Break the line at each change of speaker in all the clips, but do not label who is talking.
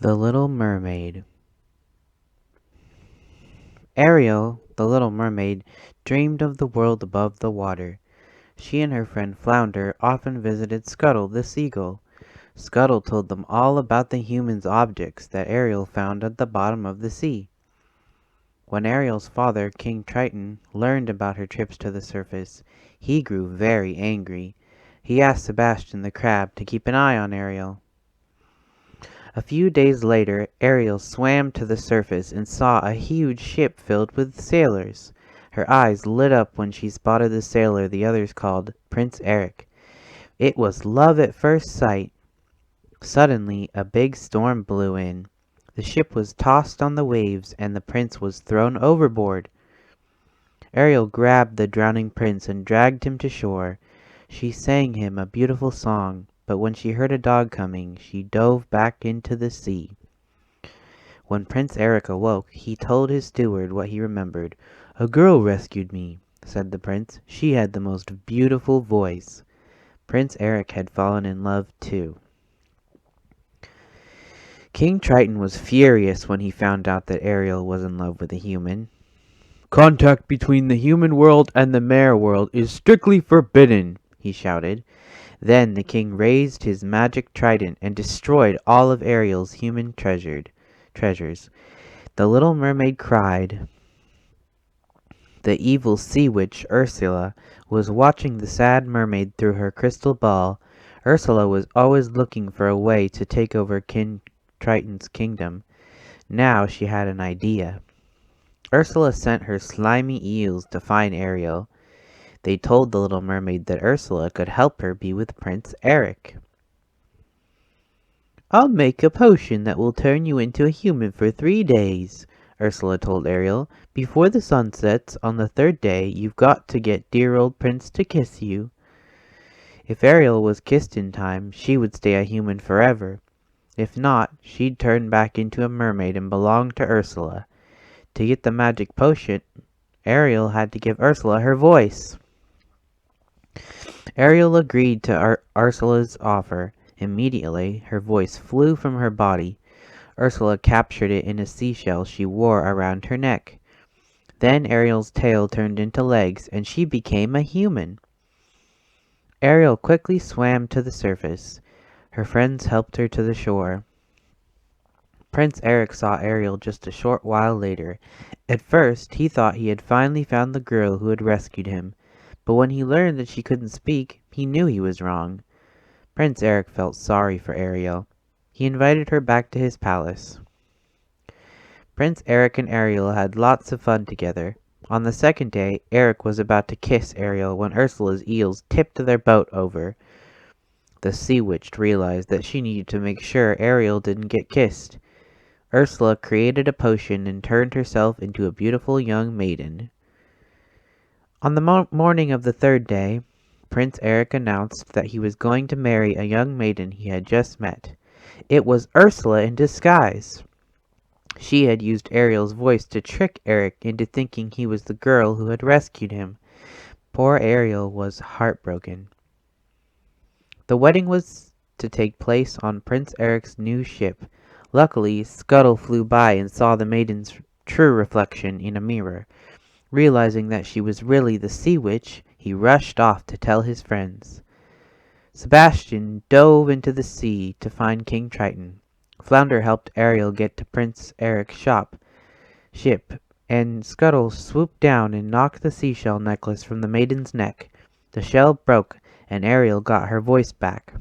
The Little Mermaid. Ariel, the little mermaid, dreamed of the world above the water. She and her friend Flounder often visited Scuttle the seagull. Scuttle told them all about the humans' objects that Ariel found at the bottom of the sea. When Ariel's father, King Triton, learned about her trips to the surface, he grew very angry. He asked Sebastian the crab to keep an eye on Ariel. A few days later, Ariel swam to the surface and saw a huge ship filled with sailors. Her eyes lit up when she spotted the sailor the others called Prince Eric. It was love at first sight. Suddenly, a big storm blew in. The ship was tossed on the waves and the prince was thrown overboard. Ariel grabbed the drowning prince and dragged him to shore. She sang him a beautiful song, but when she heard a dog coming, she dove back into the sea. When Prince Eric awoke, he told his steward what he remembered. "A girl rescued me," said the prince. "She had the most beautiful voice." Prince Eric had fallen in love too. King Triton was furious when he found out that Ariel was in love with a human. "Contact between the human world and the mare world is strictly forbidden," he shouted. Then the king raised his magic trident and destroyed all of Ariel's human treasures. The little mermaid cried. The evil sea witch Ursula was watching the sad mermaid through her crystal ball. Ursula was always looking for a way to take over King Triton's kingdom. Now she had an idea. Ursula sent her slimy eels to find Ariel. They told the little mermaid that Ursula could help her be with Prince Eric. "I'll make a potion that will turn you into a human for 3 days," Ursula told Ariel. "Before the sun sets on the 3rd day, you've got to get dear old Prince to kiss you." If Ariel was kissed in time, she would stay a human forever. If not, she'd turn back into a mermaid and belong to Ursula. To get the magic potion, Ariel had to give Ursula her voice. Ariel agreed to Ursula's offer. Immediately, her voice flew from her body. Ursula captured it in a seashell she wore around her neck. Then Ariel's tail turned into legs, and she became a human. Ariel quickly swam to the surface. Her friends helped her to the shore. Prince Eric saw Ariel just a short while later. At first, he thought he had finally found the girl who had rescued him, but when he learned that she couldn't speak, he knew he was wrong. Prince Eric felt sorry for Ariel. He invited her back to his palace. Prince Eric and Ariel had lots of fun together. On the 2nd day, Eric was about to kiss Ariel when Ursula's eels tipped their boat over. The sea witch realized that she needed to make sure Ariel didn't get kissed. Ursula created a potion and turned herself into a beautiful young maiden. On the morning of the 3rd day, Prince Eric announced that he was going to marry a young maiden he had just met. It was Ursula in disguise. She had used Ariel's voice to trick Eric into thinking he was the girl who had rescued him. Poor Ariel was heartbroken. The wedding was to take place on Prince Eric's new ship. Luckily, Scuttle flew by and saw the maiden's true reflection in a mirror. Realizing that she was really the sea witch, he rushed off to tell his friends. Sebastian dove into the sea to find King Triton. Flounder helped Ariel get to Prince Eric's ship, and Scuttle swooped down and knocked the seashell necklace from the maiden's neck. The shell broke, and Ariel got her voice back.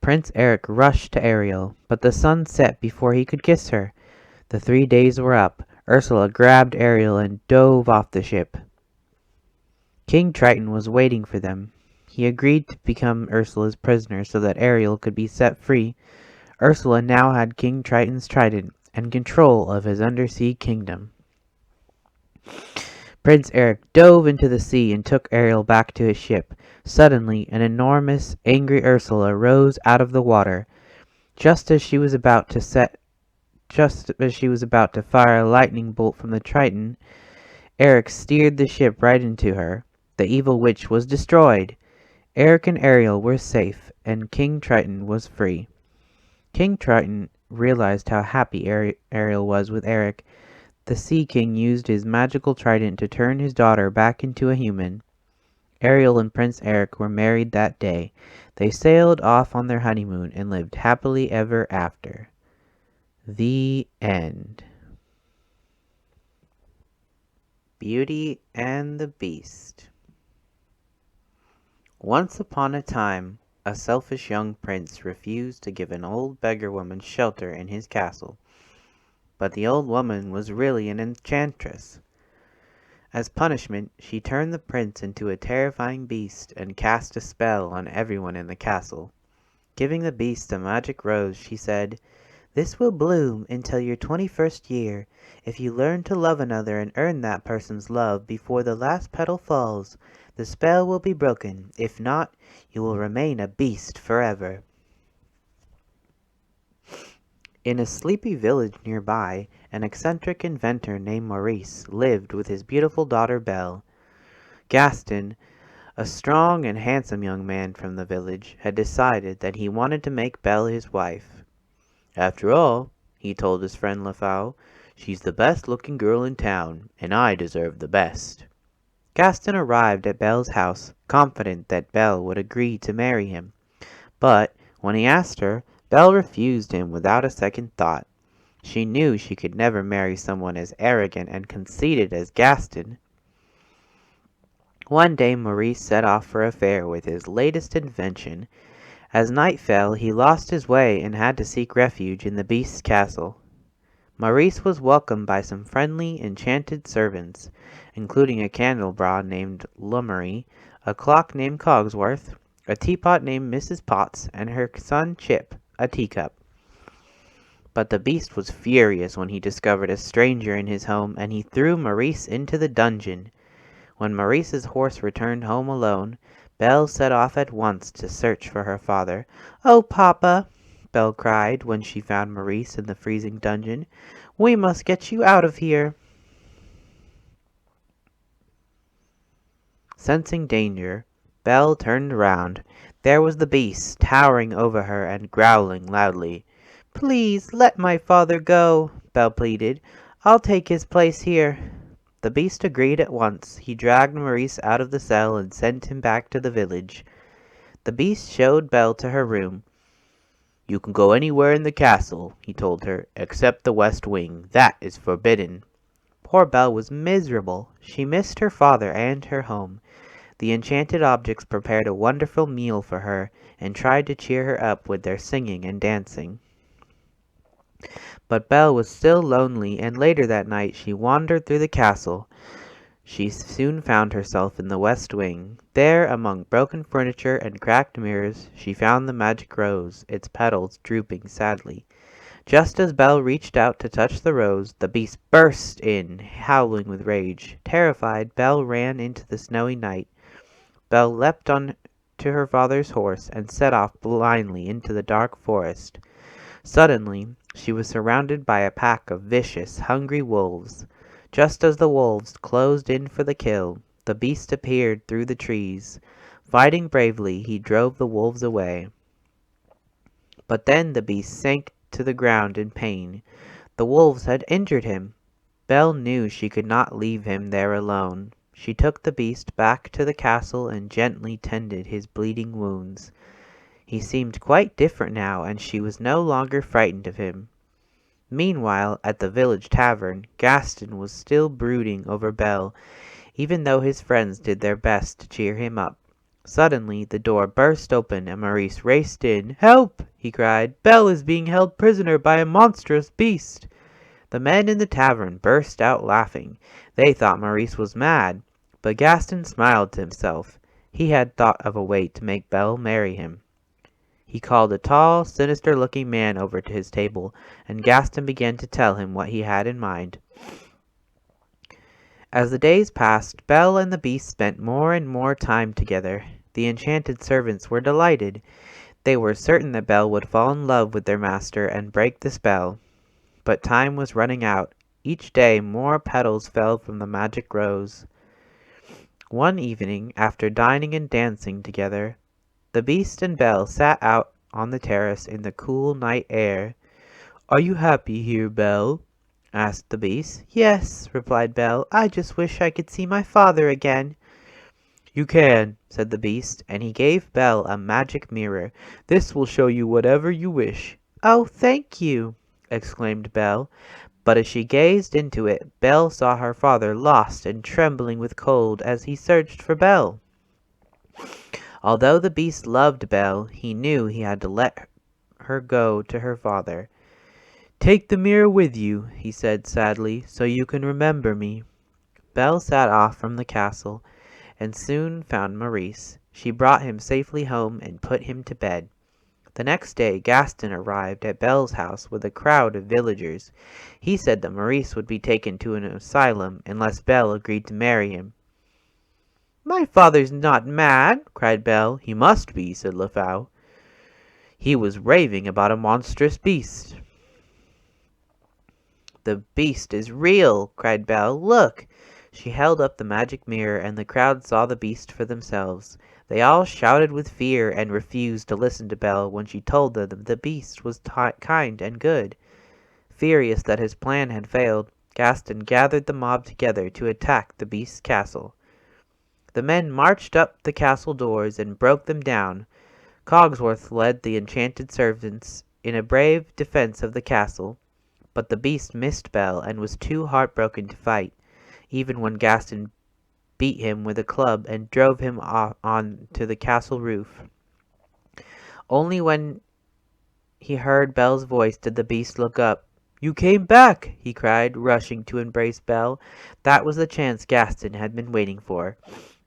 Prince Eric rushed to Ariel, but the sun set before he could kiss her. The 3 days were up. Ursula grabbed Ariel and dove off the ship. King Triton was waiting for them. He agreed to become Ursula's prisoner so that Ariel could be set free. Ursula now had King Triton's trident and control of his undersea kingdom. Prince Eric dove into the sea and took Ariel back to his ship. Suddenly, an enormous, angry Ursula rose out of the water. Just as she was about to fire a lightning bolt from the Triton, Eric steered the ship right into her. The evil witch was destroyed. Eric and Ariel were safe, and King Triton was free. King Triton realized how happy Ariel was with Eric. The Sea King used his magical trident to turn his daughter back into a human. Ariel and Prince Eric were married that day. They sailed off on their honeymoon and lived happily ever after. The end. Beauty and the Beast. Once upon a time, a selfish young prince refused to give an old beggar woman shelter in his castle. But the old woman was really an enchantress. As punishment, she turned the prince into a terrifying beast and cast a spell on everyone in the castle. Giving the beast a magic rose, she said, "This will bloom until your 21st year. If you learn to love another and earn that person's love before the last petal falls, the spell will be broken. If not, you will remain a beast forever." In a sleepy village nearby, an eccentric inventor named Maurice lived with his beautiful daughter Belle. Gaston, a strong and handsome young man from the village, had decided that he wanted to make Belle his wife. "After all," he told his friend Lafau, "she's the best-looking girl in town, and I deserve the best." Gaston arrived at Belle's house, confident that Belle would agree to marry him. But when he asked her, Belle refused him without a second thought. She knew she could never marry someone as arrogant and conceited as Gaston. One day Maurice set off for a fair with his latest invention. As night fell, he lost his way and had to seek refuge in the Beast's castle. Maurice was welcomed by some friendly, enchanted servants, including a candlebra named Lummery, a clock named Cogsworth, a teapot named Mrs. Potts, and her son Chip, a teacup. But the Beast was furious when he discovered a stranger in his home, and he threw Maurice into the dungeon. When Maurice's horse returned home alone, Belle set off at once to search for her father. "Oh, Papa!" Belle cried when she found Maurice in the freezing dungeon. "We must get you out of here." Sensing danger, Belle turned around. There was the Beast, towering over her and growling loudly. "Please let my father go," Belle pleaded. "I'll take his place here." The Beast agreed at once. He dragged Maurice out of the cell and sent him back to the village. The Beast showed Belle to her room. "You can go anywhere in the castle," he told her, "except the west wing. That is forbidden." Poor Belle was miserable. She missed her father and her home. The enchanted objects prepared a wonderful meal for her, and tried to cheer her up with their singing and dancing. But Belle was still lonely, and later that night she wandered through the castle. She soon found herself in the west wing. There, among broken furniture and cracked mirrors, she found the magic rose, its petals drooping sadly. Just as Belle reached out to touch the rose, the Beast burst in, howling with rage. Terrified, Belle ran into the snowy night. Belle leapt on to her father's horse and set off blindly into the dark forest. Suddenly, she was surrounded by a pack of vicious, hungry wolves. Just as the wolves closed in for the kill, the Beast appeared through the trees. Fighting bravely, he drove the wolves away. But then the Beast sank to the ground in pain. The wolves had injured him. Belle knew she could not leave him there alone. She took the Beast back to the castle and gently tended his bleeding wounds. He seemed quite different now, and she was no longer frightened of him. Meanwhile, at the village tavern, Gaston was still brooding over Belle, even though his friends did their best to cheer him up. Suddenly, the door burst open and Maurice raced in. "Help!" he cried. "Belle is being held prisoner by a monstrous beast." The men in the tavern burst out laughing. They thought Maurice was mad, but Gaston smiled to himself. He had thought of a way to make Belle marry him. He called a tall, sinister-looking man over to his table, and Gaston began to tell him what he had in mind. As the days passed, Belle and the Beast spent more and more time together. The enchanted servants were delighted. They were certain that Belle would fall in love with their master and break the spell. But time was running out. Each day more petals fell from the magic rose. One evening, after dining and dancing together, the Beast and Belle sat out on the terrace in the cool night air. "Are you happy here, Belle?" asked the Beast. "Yes," replied Belle. "I just wish I could see my father again." "You can," said the Beast, and he gave Belle a magic mirror. "This will show you whatever you wish." "Oh, thank you!" exclaimed Belle. But as she gazed into it, Belle saw her father lost and trembling with cold as he searched for Belle. Although the Beast loved Belle, he knew he had to let her go to her father. "Take the mirror with you," he said sadly, "so you can remember me." Belle set off from the castle, and soon found Maurice. She brought him safely home and put him to bed. The next day Gaston arrived at Belle's house with a crowd of villagers. He said that Maurice would be taken to an asylum unless Belle agreed to marry him. "My father's not mad!" cried Belle. "He must be," said Lefau. "He was raving about a monstrous beast." "The beast is real!" cried Belle. "Look!" She held up the magic mirror, and the crowd saw the beast for themselves. They all shouted with fear and refused to listen to Belle when she told them that the beast was kind and good. Furious that his plan had failed, Gaston gathered the mob together to attack the beast's castle. The men marched up the castle doors and broke them down. Cogsworth led the enchanted servants in a brave defense of the castle, but the beast missed Belle and was too heartbroken to fight, even when Gaston beat him with a club and drove him on to the castle roof. Only when he heard Belle's voice did the beast look up. "You came back!" he cried, rushing to embrace Belle. That was the chance Gaston had been waiting for.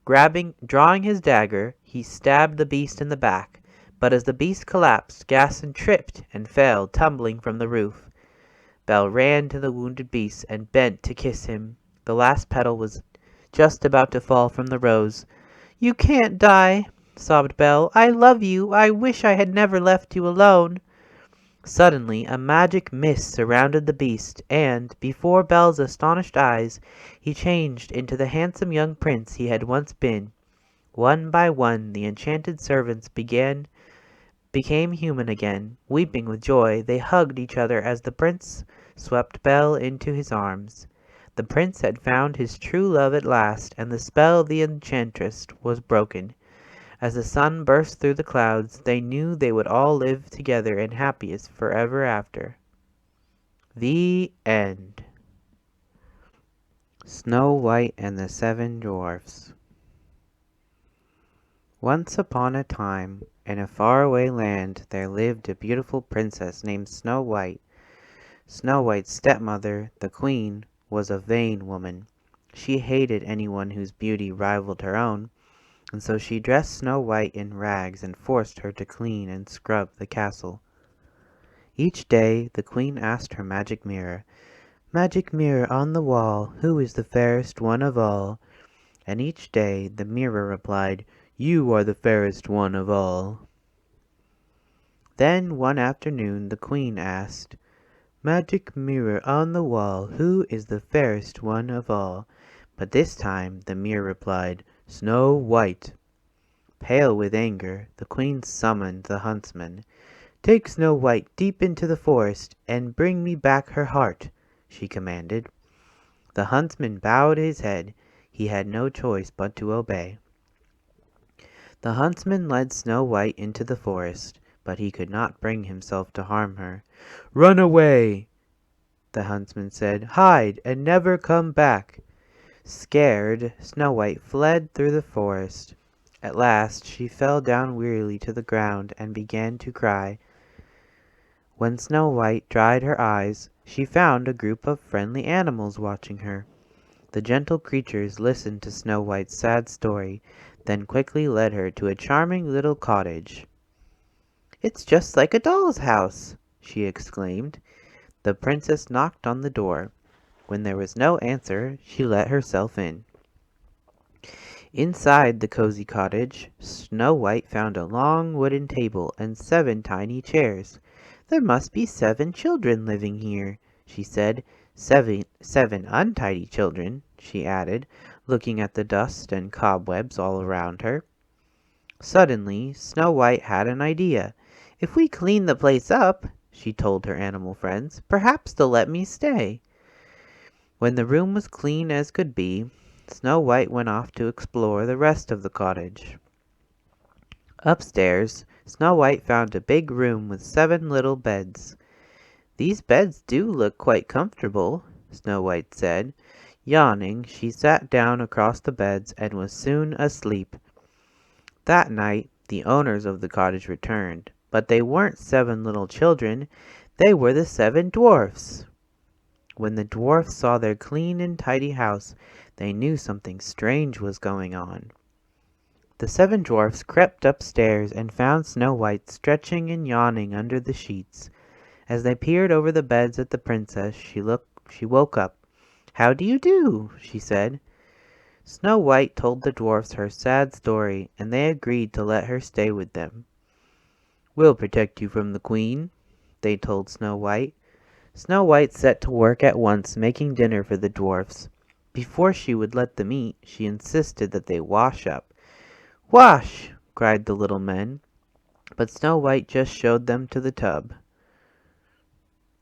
Drawing his dagger, he stabbed the beast in the back, but as the beast collapsed, Gaston tripped and fell, tumbling from the roof. Belle ran to the wounded beast and bent to kiss him. The last petal was just about to fall from the rose. "You can't die," sobbed Belle. "I love you. I wish I had never left you alone." Suddenly a magic mist surrounded the beast, and, before Belle's astonished eyes, he changed into the handsome young prince he had once been. One by one the enchanted servants became human again. Weeping with joy, they hugged each other as the prince swept Belle into his arms. The prince had found his true love at last, and the spell of the enchantress was broken. As the sun burst through the clouds, they knew they would all live together in happiness forever after. The End. Snow White and the Seven Dwarfs. Once upon a time, in a faraway land, there lived a beautiful princess named Snow White. Snow White's stepmother, the queen, was a vain woman. She hated anyone whose beauty rivaled her own, and so she dressed Snow White in rags and forced her to clean and scrub the castle. Each day the queen asked her magic mirror, "Magic mirror on the wall, who is the fairest one of all?" And each day the mirror replied, "You are the fairest one of all." Then one afternoon the queen asked, "Magic mirror on the wall, who is the fairest one of all?" But this time the mirror replied, "Snow White." Pale with anger, the queen summoned the huntsman. "Take Snow White deep into the forest, and bring me back her heart," she commanded. The huntsman bowed his head. He had no choice but to obey. The huntsman led Snow White into the forest, but he could not bring himself to harm her. "Run away," the huntsman said. "Hide, and never come back." Scared, Snow White fled through the forest. At last she fell down wearily to the ground and began to cry. When Snow White dried her eyes, she found a group of friendly animals watching her. The gentle creatures listened to Snow White's sad story, then quickly led her to a charming little cottage. "It's just like a doll's house," she exclaimed. The princess knocked on the door. When there was no answer, she let herself in. Inside the cozy cottage, Snow White found a long wooden table and 7 tiny chairs. "There must be 7 children living here," she said. Seven untidy children," she added, looking at the dust and cobwebs all around her. Suddenly Snow White had an idea. "If we clean the place up," she told her animal friends, "perhaps they'll let me stay." When the room was clean as could be, Snow White went off to explore the rest of the cottage. Upstairs, Snow White found a big room with 7 little beds. "These beds do look quite comfortable," Snow White said. Yawning, she sat down across the beds and was soon asleep. That night the owners of the cottage returned, but they weren't 7 little children, they were the 7 dwarfs. When the dwarfs saw their clean and tidy house, they knew something strange was going on. The 7 dwarfs crept upstairs and found Snow White stretching and yawning under the sheets. As they peered over the beds at the princess, she woke up. "How do you do?" she said. Snow White told the dwarfs her sad story, and they agreed to let her stay with them. "We'll protect you from the queen," they told Snow White. Snow White set to work at once making dinner for the dwarfs. Before she would let them eat, she insisted that they wash up. "Wash!" cried the little men, but Snow White just showed them to the tub.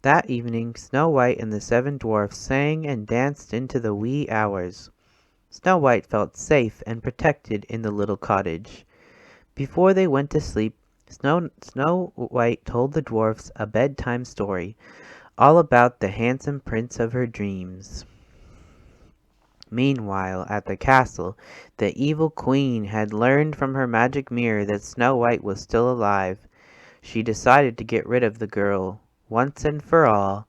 That evening Snow White and the 7 dwarfs sang and danced into the wee hours. Snow White felt safe and protected in the little cottage. Before they went to sleep, Snow White told the dwarfs a bedtime story, all about the handsome prince of her dreams. Meanwhile, at the castle, the evil queen had learned from her magic mirror that Snow White was still alive. She decided to get rid of the girl, once and for all.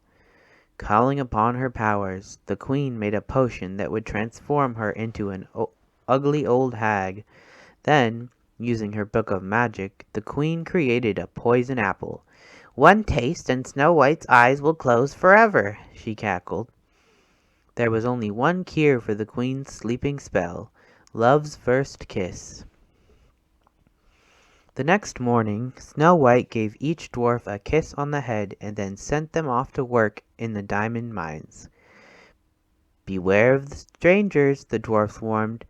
Calling upon her powers, the queen made a potion that would transform her into an ugly old hag. Then, using her book of magic, the queen created a poison apple. "One taste and Snow White's eyes will close forever," she cackled. There was only one cure for the queen's sleeping spell: love's first kiss. The next morning Snow White gave each dwarf a kiss on the head and then sent them off to work in the diamond mines. "Beware of the strangers," the dwarfs warned.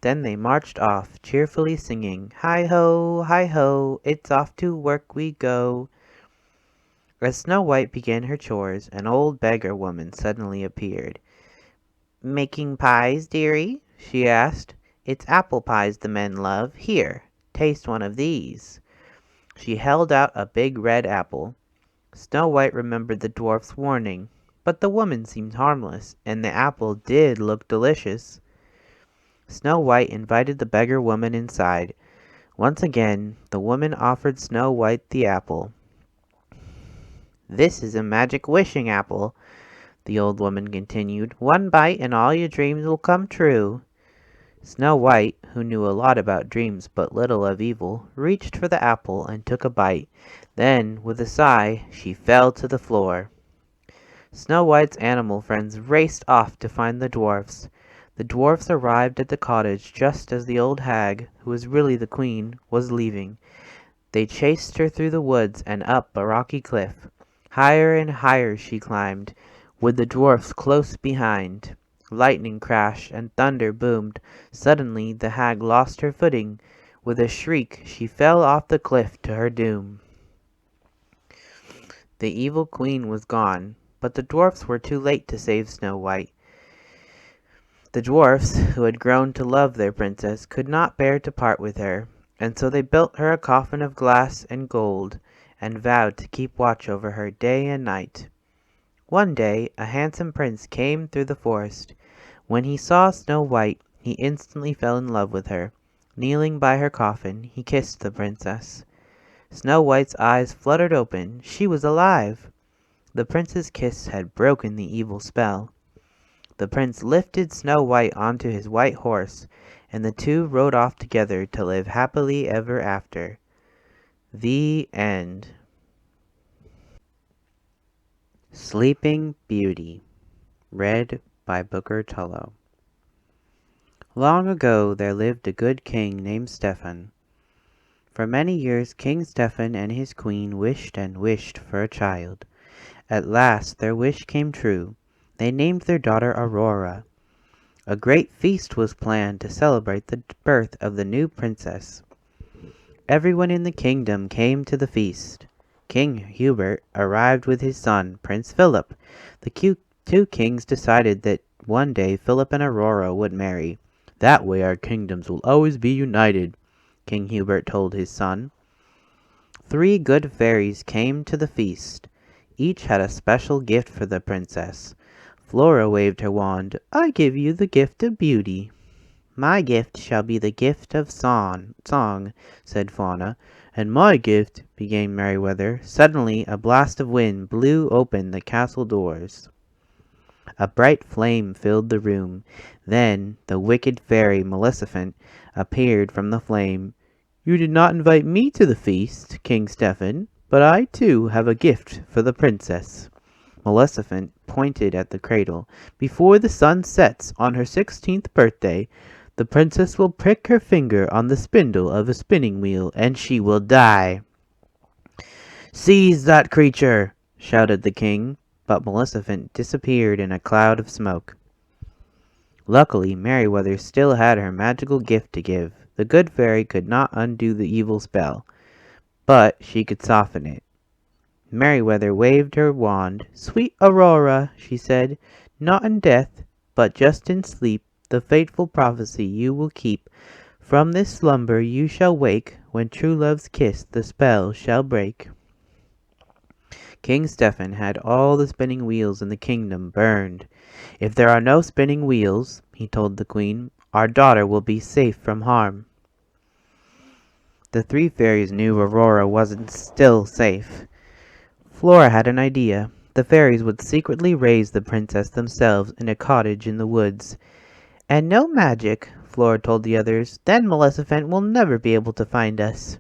Then they marched off, cheerfully singing, "Hi ho, it's off to work we go." As Snow White began her chores, an old beggar woman suddenly appeared. "Making pies, dearie?" she asked. "It's apple pies the men love. Here, taste one of these." She held out a big red apple. Snow White remembered the dwarf's warning, but the woman seemed harmless, and the apple did look delicious. Snow White invited the beggar woman inside. Once again, the woman offered Snow White the apple. "This is a magic wishing apple," the old woman continued. "One bite and all your dreams will come true." Snow White, who knew a lot about dreams but little of evil, reached for the apple and took a bite. Then, with a sigh, she fell to the floor. Snow White's animal friends raced off to find the dwarfs. The dwarfs arrived at the cottage just as the old hag, who was really the queen, was leaving. They chased her through the woods and up a rocky cliff. Higher and higher she climbed, with the dwarfs close behind. Lightning crashed and thunder boomed. Suddenly the hag lost her footing. With a shriek she fell off the cliff to her doom. The evil queen was gone, but the dwarfs were too late to save Snow White. The dwarfs, who had grown to love their princess, could not bear to part with her, and so they built her a coffin of glass and gold, and vowed to keep watch over her day and night. One day a handsome prince came through the forest. When he saw Snow White, he instantly fell in love with her. Kneeling by her coffin, he kissed the princess. Snow White's eyes fluttered open. She was alive! The prince's kiss had broken the evil spell. The prince lifted Snow White onto his white horse, and the two rode off together to live happily ever after. The end. Sleeping Beauty, read by Booker Tulloh. Long ago there lived a good king named Stephen. For many years King Stephen and his queen wished and wished for a child. At last their wish came true. They named their daughter Aurora. A great feast was planned to celebrate the birth of the new princess. Everyone in the kingdom came to the feast. King Hubert arrived with his son, Prince Philip. The two kings decided that one day Philip and Aurora would marry. That way our kingdoms will always be united, King Hubert told his son. 3 good fairies came to the feast. Each had a special gift for the princess. Flora waved her wand. I give you the gift of beauty. My gift shall be the gift of song, said Fauna. And my gift, began Merryweather. Suddenly a blast of wind blew open the castle doors. A bright flame filled the room. Then the wicked fairy Maleficent appeared from the flame. You did not invite me to the feast, King Stephen, but I too have a gift for the princess. Maleficent pointed at the cradle. Before the sun sets on her 16th birthday, the princess will prick her finger on the spindle of a spinning wheel, and she will die. Seize that creature, shouted the king, but Maleficent disappeared in a cloud of smoke. Luckily, Merryweather still had her magical gift to give. The good fairy could not undo the evil spell, but she could soften it. Merryweather waved her wand. Sweet Aurora, she said, not in death, but just in sleep, the fateful prophecy you will keep. From this slumber you shall wake, when true love's kiss the spell shall break. King Stephen had all the spinning wheels in the kingdom burned. If there are no spinning wheels, he told the queen, our daughter will be safe from harm. The 3 fairies knew Aurora wasn't still safe. Flora had an idea. The fairies would secretly raise the princess themselves in a cottage in the woods. And no magic, Flora told the others, then Maleficent will never be able to find us.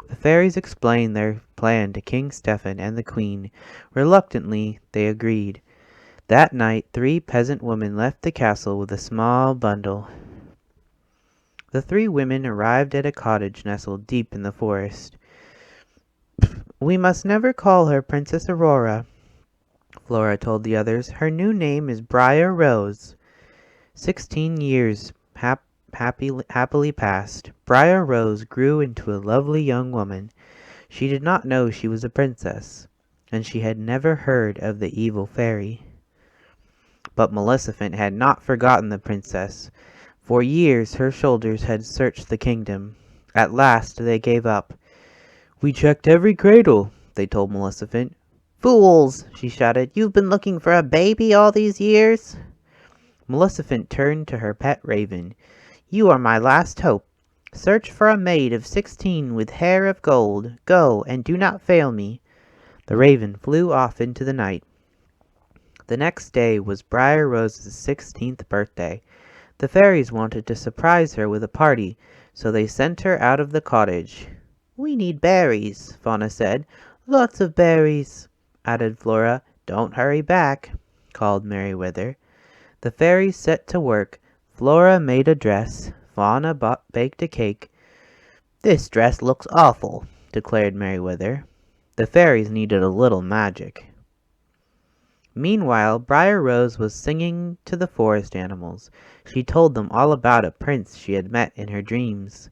The fairies explained their plan to King Stephen and the queen. Reluctantly, they agreed. That night 3 peasant women left the castle with a small bundle. The 3 women arrived at a cottage nestled deep in the forest. We must never call her Princess Aurora, Flora told the others. Her new name is Briar Rose. 16 years happily passed. Briar Rose grew into a lovely young woman. She did not know she was a princess, and she had never heard of the evil fairy. But Maleficent had not forgotten the princess. For years her soldiers had searched the kingdom. At last they gave up. We checked every cradle, they told Maleficent. Fools, she shouted. You've been looking for a baby all these years? Maleficent turned to her pet raven. You are my last hope. Search for a maid of 16 with hair of gold. Go, and do not fail me. The raven flew off into the night. The next day was Briar Rose's 16th birthday. The fairies wanted to surprise her with a party, so they sent her out of the cottage. We need berries, Fauna said. Lots of berries, added Flora. Don't hurry back, called Merryweather. The fairies set to work. Flora made a dress. Fauna baked a cake. This dress looks awful, declared Merryweather. The fairies needed a little magic. Meanwhile, Briar Rose was singing to the forest animals. She told them all about a prince she had met in her dreams.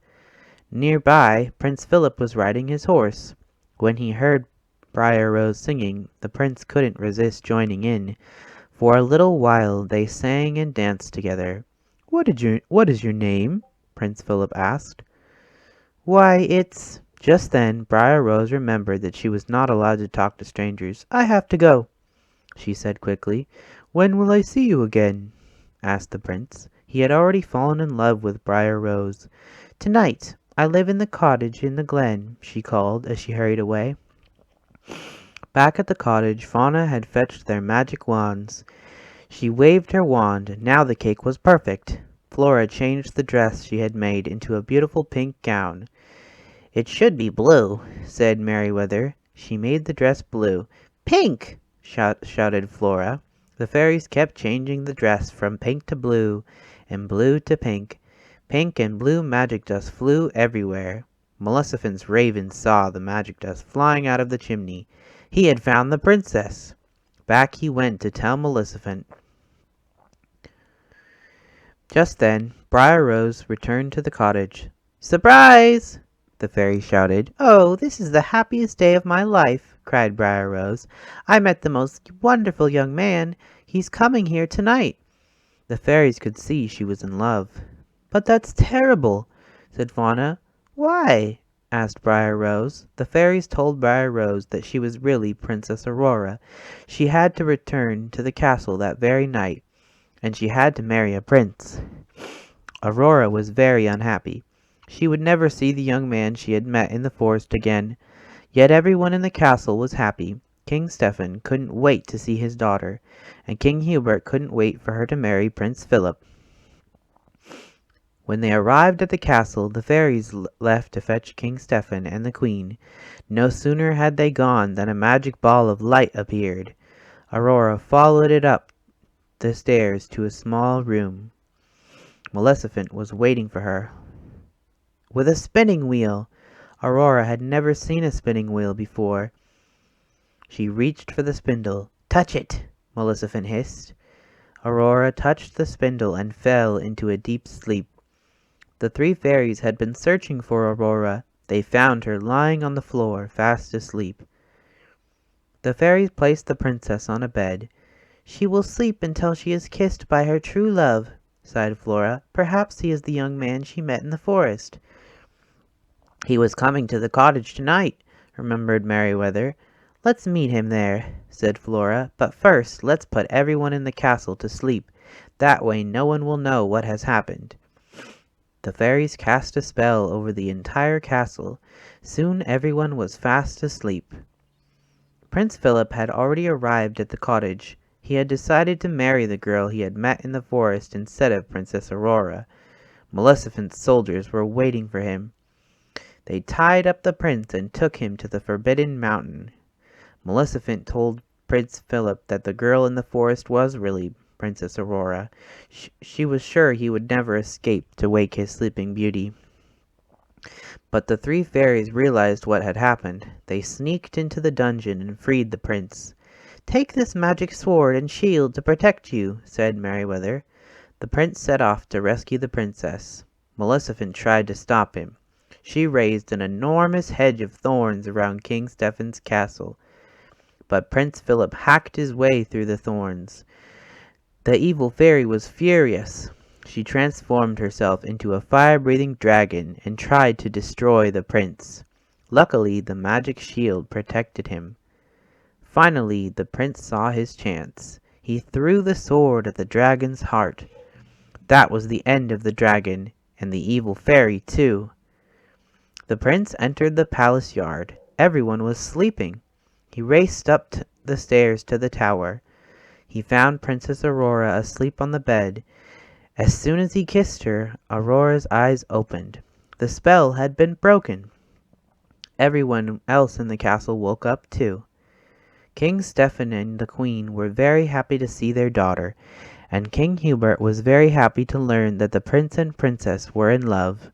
Nearby, Prince Philip was riding his horse. When he heard Briar Rose singing, the prince couldn't resist joining in. For a little while they sang and danced together. What is your name? Prince Philip asked. Why, it's... Just then, Briar Rose remembered that she was not allowed to talk to strangers. I have to go, she said quickly. When will I see you again? Asked the prince. He had already fallen in love with Briar Rose. Tonight. I live in the cottage in the glen, she called as she hurried away. Back at the cottage, Fauna had fetched their magic wands. She waved her wand. Now the cake was perfect. Flora changed the dress she had made into a beautiful pink gown. It should be blue, said Merryweather. She made the dress blue. Pink! Shouted Flora. The fairies kept changing the dress from pink to blue, and blue to pink. Pink and blue magic dust flew everywhere. Maleficent's raven saw the magic dust flying out of the chimney. He had found the princess. Back he went to tell Maleficent. Just then, Briar Rose returned to the cottage. Surprise! the fairy shouted. "Oh, this is the happiest day of my life!" cried Briar Rose. "I met the most wonderful young man. He's coming here tonight." The fairies could see she was in love. "But that's terrible," said Fauna. "Why?" asked Briar Rose. The fairies told Briar Rose that she was really Princess Aurora. She had to return to the castle that very night, and she had to marry a prince. Aurora was very unhappy. She would never see the young man she had met in the forest again. Yet everyone in the castle was happy. King Stephen couldn't wait to see his daughter, and King Hubert couldn't wait for her to marry Prince Philip. When they arrived at the castle, the fairies left to fetch King Stephen and the queen. No sooner had they gone than a magic ball of light appeared. Aurora followed it up the stairs to a small room. Maleficent was waiting for her with a spinning wheel. Aurora had never seen a spinning wheel before. She reached for the spindle. "Touch it!" Maleficent hissed. Aurora touched the spindle and fell into a deep sleep. The three fairies had been searching for Aurora. They found her lying on the floor, fast asleep. The fairies placed the princess on a bed. "She will sleep until she is kissed by her true love," sighed Flora. "Perhaps he is the young man she met in the forest." "He was coming to the cottage tonight," remembered Merryweather. "Let's meet him there," said Flora. "But first let's put everyone in the castle to sleep. That way no one will know what has happened." The fairies cast a spell over the entire castle. Soon everyone was fast asleep. Prince Philip had already arrived at the cottage. He had decided to marry the girl he had met in the forest instead of Princess Aurora. Maleficent's soldiers were waiting for him. They tied up the prince and took him to the Forbidden Mountain. Maleficent told Prince Philip that the girl in the forest was really Princess Aurora. She was sure he would never escape to wake his sleeping beauty. But the three fairies realized what had happened. They sneaked into the dungeon and freed the prince. "Take this magic sword and shield to protect you," said Merryweather. The prince set off to rescue the princess. Maleficent tried to stop him. She raised an enormous hedge of thorns around King Stephen's castle. But Prince Philip hacked his way through the thorns. The evil fairy was furious. She transformed herself into a fire-breathing dragon and tried to destroy the prince. Luckily, the magic shield protected him. Finally, the prince saw his chance. He threw the sword at the dragon's heart. That was the end of the dragon, and the evil fairy too. The prince entered the palace yard. Everyone was sleeping. He raced up the stairs to the tower. He found Princess Aurora asleep on the bed. As soon as he kissed her, Aurora's eyes opened. The spell had been broken. Everyone else in the castle woke up too. King Stephen and the Queen were very happy to see their daughter, and King Hubert was very happy to learn that the prince and princess were in love.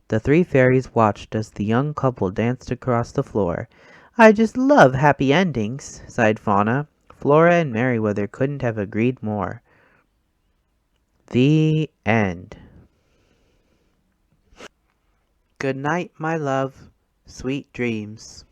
The three fairies watched as the young couple danced across the floor. "I just love happy endings," sighed Fauna. Flora and Merryweather couldn't have agreed more. The end. Good night, my love. Sweet dreams.